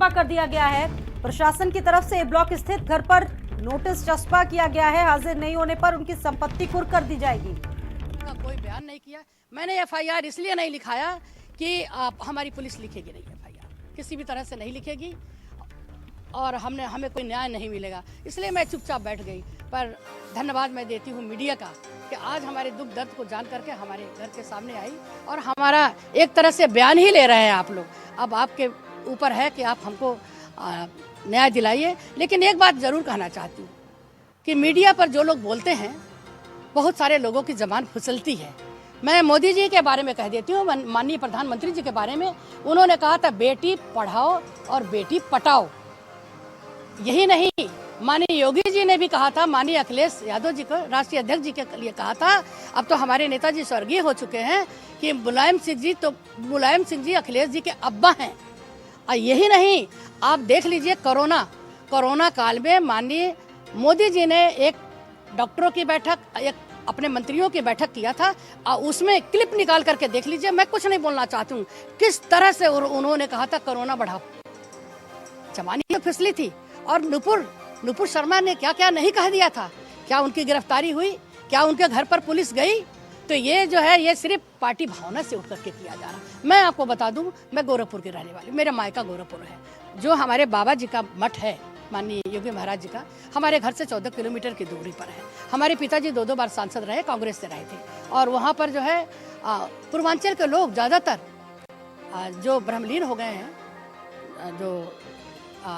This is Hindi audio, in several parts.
चस्पा कर दिया गया है। प्रशासन की तरफ से ए ब्लॉक स्थित घर पर नोटिस चस्पा किया गया है। हाजिर नहीं होने पर उनकी संपत्ति कुर्क कर दी जाएगी। कोई बयान नहीं किया। मैंने एफआईआर इसलिए नहीं लिखाया कि हमारी पुलिस लिखेगी नहीं एफआईआर, किसी भी तरह से नहीं लिखेगी और हमें कोई न्याय नहीं मिलेगा, इसलिए मैं चुपचाप बैठ गई। पर धन्यवाद मैं देती हूँ मीडिया का कि आज हमारे दुख दर्द को जान करके हमारे घर के सामने आई और हमारा एक तरह से बयान ही ले रहे हैं आप लोग। अब आपके ऊपर है कि आप हमको न्याय दिलाइए। लेकिन एक बात जरूर कहना चाहती हूँ कि मीडिया पर जो लोग बोलते हैं, बहुत सारे लोगों की जबान फिसलती है। मैं मोदी जी के बारे में कह देती हूँ, माननीय प्रधानमंत्री जी के बारे में। उन्होंने कहा था बेटी पढ़ाओ और बेटी पटाओ। यही नहीं, माननीय योगी जी ने भी कहा था, माननीय अखिलेश यादव जी को, राष्ट्रीय अध्यक्ष जी के लिए कहा था। अब तो हमारे नेताजी स्वर्गीय हो चुके हैं कि मुलायम सिंह जी अखिलेश जी के अब्बा हैं। और यही नहीं, आप देख लीजिए कोरोना काल में माननीय मोदी जी ने एक डॉक्टरों की बैठक, एक अपने मंत्रियों की बैठक किया था और उसमें क्लिप निकाल करके देख लीजिए। मैं कुछ नहीं बोलना चाहती हूँ, किस तरह से उन्होंने कहा था कोरोना बढ़ाओ। जमानी तो फिसली थी। और नुपुर शर्मा ने क्या क्या नहीं कह दिया था। क्या उनकी गिरफ्तारी हुई? क्या उनके घर पर पुलिस गई? तो ये जो है, ये सिर्फ पार्टी भावना से उठ करके किया जा रहा। मैं आपको बता दूं, मैं गोरखपुर की रहने वाली, मेरा मायका गोरखपुर है। जो हमारे बाबा जी का मठ है, माननीय योगी महाराज जी का, हमारे घर से 14 किलोमीटर की दूरी पर है। हमारे पिताजी 2 बार सांसद रहे, कांग्रेस से रहे थे। और वहाँ पर जो है पूर्वांचल के लोग ज़्यादातर जो ब्रह्मलीन हो गए हैं, जो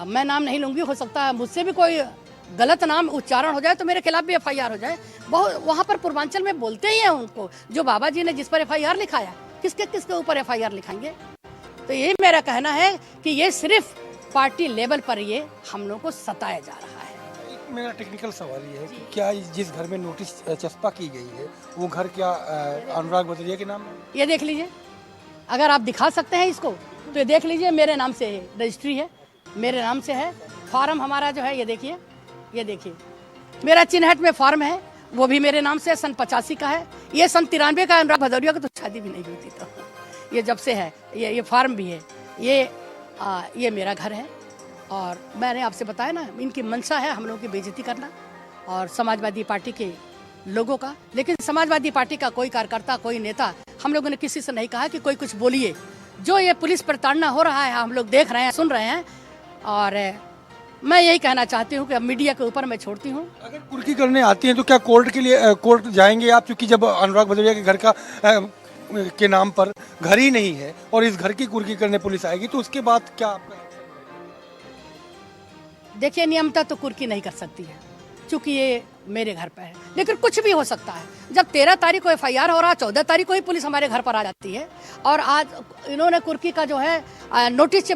मैं नाम नहीं लूँगी, हो सकता है मुझसे भी कोई गलत नाम उच्चारण हो जाए तो मेरे खिलाफ भी एफआईआर हो जाए। बहुत वहाँ पर पूर्वांचल में बोलते ही हैं उनको, जो बाबा जी ने जिस पर एफआईआर लिखाया, किसके ऊपर एफआईआर लिखाएंगे? तो यही मेरा कहना है कि ये सिर्फ पार्टी लेवल पर ये हम लोग को सताया जा रहा है। मेरा टेक्निकल सवाल ये है कि क्या जिस घर में नोटिस चस्पा की गई है वो घर क्या अनुराग भदौरिया के नाम है? ये देख लीजिए, अगर आप दिखा सकते हैं इसको तो ये देख लीजिए, मेरे नाम से है, रजिस्ट्री है, मेरे नाम से है। फॉर्म हमारा जो है, ये देखिए मेरा चिन्हट में फॉर्म है, वो भी मेरे नाम से सन 85 का है। ये सन 93 का अनुराग भदौरिया की तो शादी भी नहीं हुई थी, तो ये जब से है, ये फॉर्म भी है। ये मेरा घर है और मैंने आपसे बताया ना, इनकी मंशा है हम लोगों की बेइज्जती करना और समाजवादी पार्टी के लोगों का। लेकिन समाजवादी पार्टी का कोई कार्यकर्ता, कोई नेता, हम लोगों ने किसी से नहीं कहा कि कोई कुछ बोलिए। जो ये पुलिस प्रताड़ना हो रहा है, हम लोग देख रहे हैं, सुन रहे हैं। और मैं यही कहना चाहती हूँ कि अब मीडिया के ऊपर मैं छोड़ती हूँ। अगर कुर्की करने आती हैं तो क्या कोर्ट जाएंगे आप? क्योंकि जब अनुराग भदौरिया के घर का के नाम पर घर ही नहीं है और इस घर की कुर्की करने पुलिस आएगी तो उसके बाद क्या आपका? देखिए, नियमता तो कुर्की नहीं कर सकती है क्योंकि ये मेरे घर पर है। लेकिन कुछ भी हो सकता है। जब 13 तारीख को एफआईआर हो रहा, 14 तारीख को ही पुलिस हमारे घर पर आ जाती है और आज इन्होंने कुर्की का जो है नोटिस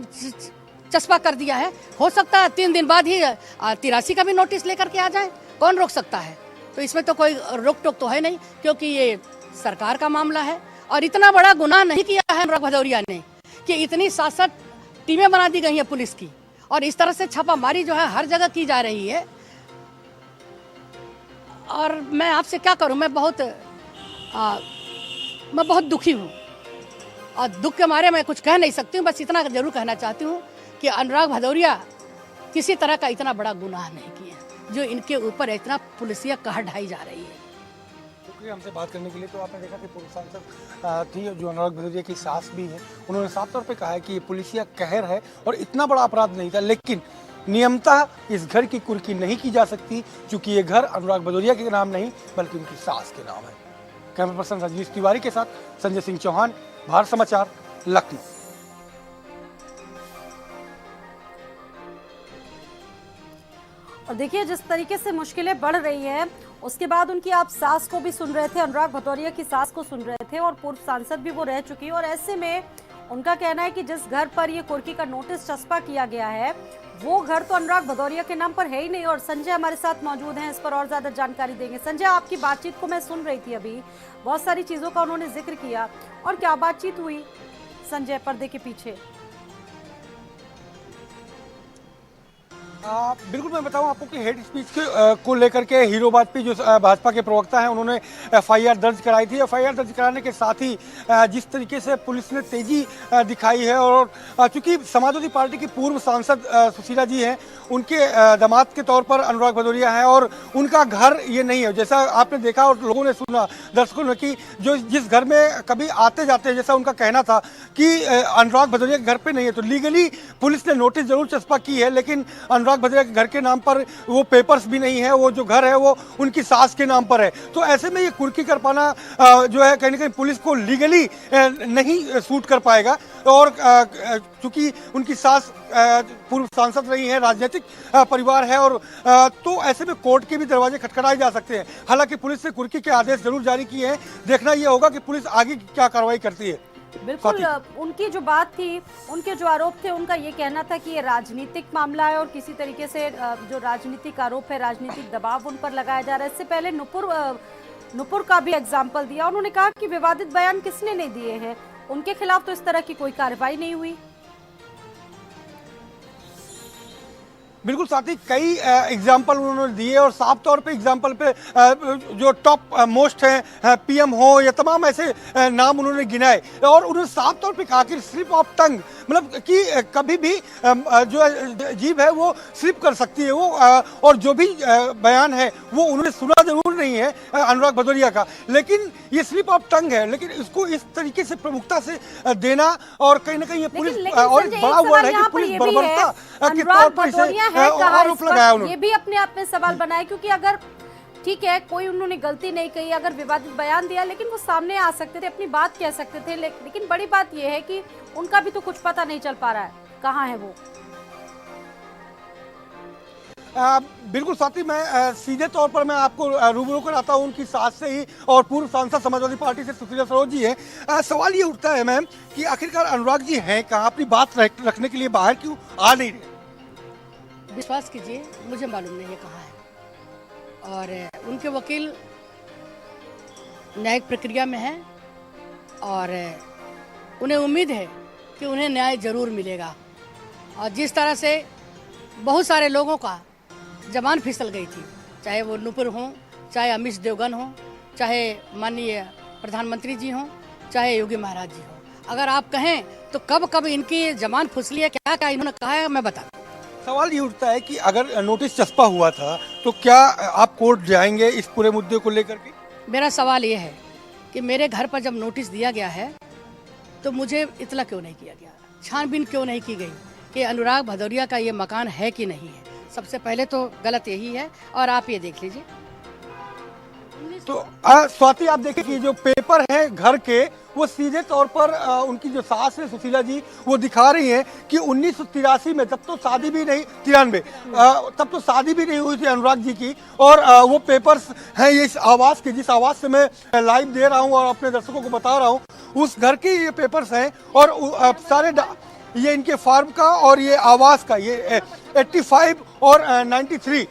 चस्पा कर दिया है। हो सकता है 3 दिन बाद ही 83 का भी नोटिस लेकर के आ जाए, कौन रोक सकता है? तो इसमें तो कोई रोक टोक तो है नहीं, क्योंकि ये सरकार का मामला है। और इतना बड़ा गुनाह नहीं किया है अनुराग भदौरिया ने कि इतनी 7 टीमें बना दी गई हैं पुलिस की और इस तरह से छापामारी जो है हर जगह की जा रही है। और मैं आपसे क्या करूं, मैं बहुत दुखी हूं और दुख के मारे मैं कुछ कह नहीं सकती हूं। बस इतना जरूर कहना चाहती हूं कि अनुराग भदौरिया किसी तरह का इतना बड़ा गुनाह नहीं किया जो इनके ऊपर इतना पुलिसिया कहर ढाई जा रही है। शुक्रिया हमसे बात करने के लिए। तो आपने देखा कि पूर्व सांसद थी जो अनुराग भदौरिया की सास भी है, उन्होंने साफ तौर पे कहा है कि ये पुलिसिया कहर है और इतना बड़ा अपराध नहीं था। लेकिन नियमता इस घर की कुर्की नहीं की जा सकती क्योंकि ये घर अनुराग भदौरिया के नाम नहीं बल्कि उनकी सास के नाम है। कैमरा पर्सन रजनीश तिवारी के साथ संजय सिंह चौहान, भारत समाचार, लखनऊ। और देखिए, जिस तरीके से मुश्किलें बढ़ रही है, उसके बाद उनकी आप सास को भी सुन रहे थे, अनुराग भदौरिया की सास को सुन रहे थे और पूर्व सांसद भी वो रह चुकी है। और ऐसे में उनका कहना है कि जिस घर पर ये कुर्की का नोटिस चस्पा किया गया है, वो घर तो अनुराग भदौरिया के नाम पर है ही नहीं। और संजय हमारे साथ मौजूद हैं, इस पर और ज्यादा जानकारी देंगे। संजय, आपकी बातचीत को मैं सुन रही थी, अभी बहुत सारी चीजों का उन्होंने जिक्र किया, और क्या बातचीत हुई संजय पर्दे के पीछे? बिल्कुल मैं बताऊं आपको कि हेड स्पीच को लेकर के हीरो वाजपेयी जो भाजपा के प्रवक्ता हैं उन्होंने एफआईआर दर्ज कराई थी। एफआईआर दर्ज कराने के साथ ही जिस तरीके से पुलिस ने तेजी दिखाई है और चूंकि समाजवादी पार्टी की पूर्व सांसद सुशीला जी हैं, उनके दामाद के तौर पर अनुराग भदौरिया है और उनका घर ये नहीं है। जैसा आपने देखा और लोगों ने सुना, दर्शकों ने, कि जो जिस घर में कभी आते जाते, जैसा उनका कहना था कि अनुराग भदौरिया के घर पे नहीं है, तो लीगली पुलिस ने नोटिस जरूर चस्पा की है, लेकिन अनुराग भदौरिया के घर के नाम पर वो पेपर्स भी नहीं है। वो जो घर है वो उनकी सास के नाम पर है। तो ऐसे में ये कुर्की कर पाना जो है कहीं ना कहीं पुलिस को लीगली नहीं सूट कर पाएगा। और चूंकि उनकी सास पूर्व सांसद रही है, राजनीतिक परिवार है, और तो ऐसे में कोर्ट के भी दरवाजे खटखटाए जा सकते हैं। हालांकि पुलिस ने कुर्की के आदेश जरूर जारी किए हैं। देखना यह होगा कि पुलिस आगे क्या कार्रवाई करती है। बिल्कुल, उनकी जो बात थी, उनके जो आरोप थे, उनका ये कहना था कि ये राजनीतिक मामला है और किसी तरीके से जो राजनीतिक आरोप है, राजनीतिक दबाव उन पर लगाया जा रहा है। इससे पहले नुपुर का भी एग्जाम्पल दिया। उन्होंने कहा कि विवादित बयान किसने नहीं दिए हैं, उनके खिलाफ तो इस तरह की कोई कार्रवाई नहीं हुई। बिल्कुल, साथ ही कई एग्जाम्पल उन्होंने दिए और साफ तौर पे एग्जाम्पल पे जो टॉप मोस्ट हैं, पीएम हो या तमाम ऐसे नाम उन्होंने गिनाए और उन्होंने साफ तौर पे कहा कि स्लिप ऑफ टंग, मतलब कि कभी भी जो जीभ है वो स्लिप कर सकती है। वो और जो भी बयान है वो उन्होंने सुना जरूर नहीं है अनुराग भदौरिया का, लेकिन ये स्लिप ऑफ टंग है। लेकिन इसको इस तरीके से प्रमुखता से देना और कहीं ना कहीं ये पुलिस और बड़ा वर्ड है कि पुलिस बर्बरता के तौर पर इसे आरोप लगाया उन्होंने। ये भी अपने आप में सवाल बनाए, क्योंकि अगर ठीक है कोई उन्होंने गलती नहीं कही, अगर विवादित बयान दिया, लेकिन वो सामने आ सकते थे, अपनी बात कह सकते थे। लेकिन बड़ी बात ये है कि उनका भी तो कुछ पता नहीं चल पा रहा है, कहाँ है वो। बिल्कुल साथी, मैं सीधे तौर पर मैं आपको रूबरू कराता हूँ उनकी सास से ही, और पूर्व सांसद समाजवादी पार्टी से सुशीला सरोज जी हैं। सवाल ये उठता है मैम कि आखिरकार अनुराग जी हैं कहाँ, अपनी बात रखने के लिए बाहर क्यों आ नहीं रहे? विश्वास कीजिए, मुझे मालूम नहीं है कहाँ है, और उनके वकील न्यायिक प्रक्रिया में हैं और उन्हें उम्मीद है कि उन्हें न्याय जरूर मिलेगा। और जिस तरह से बहुत सारे लोगों का जबान फिसल गई थी, चाहे वो नुपुर हों, चाहे अमिश देवगन हों, चाहे माननीय प्रधानमंत्री जी हों, चाहे योगी महाराज जी हों, अगर आप कहें तो कब कब इनकी जबान फिसली है, क्या क्या इन्होंने कहा है, मैं बता। सवाल ये उठता है कि अगर नोटिस चस्पा हुआ था तो क्या आप कोर्ट जाएंगे इस पूरे मुद्दे को लेकर के? मेरा सवाल ये है कि मेरे घर पर जब नोटिस दिया गया है तो मुझे इतला क्यों नहीं किया गया, छानबीन क्यों नहीं की गई कि अनुराग भदौरिया का ये मकान है कि नहीं है। सबसे पहले तो गलत यही है, और आप ये देख लीजिए। तो स्वाति, आप देखिए कि जो पेपर है घर के, वो सीधे तौर पर उनकी जो सास है सुशीला जी, वो दिखा रही हैं कि 1983 में, तब तो शादी भी नहीं, 93 तब तो शादी भी नहीं हुई थी अनुराग जी की, और वो पेपर्स हैं ये इस आवास के, जिस आवास से मैं लाइव दे रहा हूँ और अपने दर्शकों को बता रहा हूँ, उस घर के ये पेपर्स हैं। और सारे ये इनके फार्म का और ये आवास का, ये 85 और 93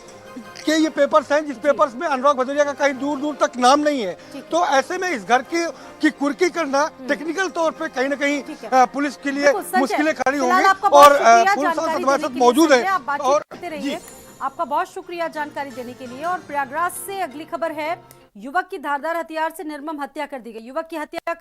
के ये पेपर्स हैं, जिस पेपर्स में अनुराग भदौरिया का कहीं दूर दूर तक नाम नहीं है। तो ऐसे में इस घर की कुर्की करना टेक्निकल तौर पे कहीं ना कहीं पुलिस के लिए मुश्किलें खड़ी होंगी। और पुलिस हमारे साथ मौजूद है। और आपका बहुत शुक्रिया जानकारी देने के लिए। और प्रयागराज से अगली खबर है, युवक की धारदार हथियार से निर्मम हत्या कर दी गई। युवक की हत्या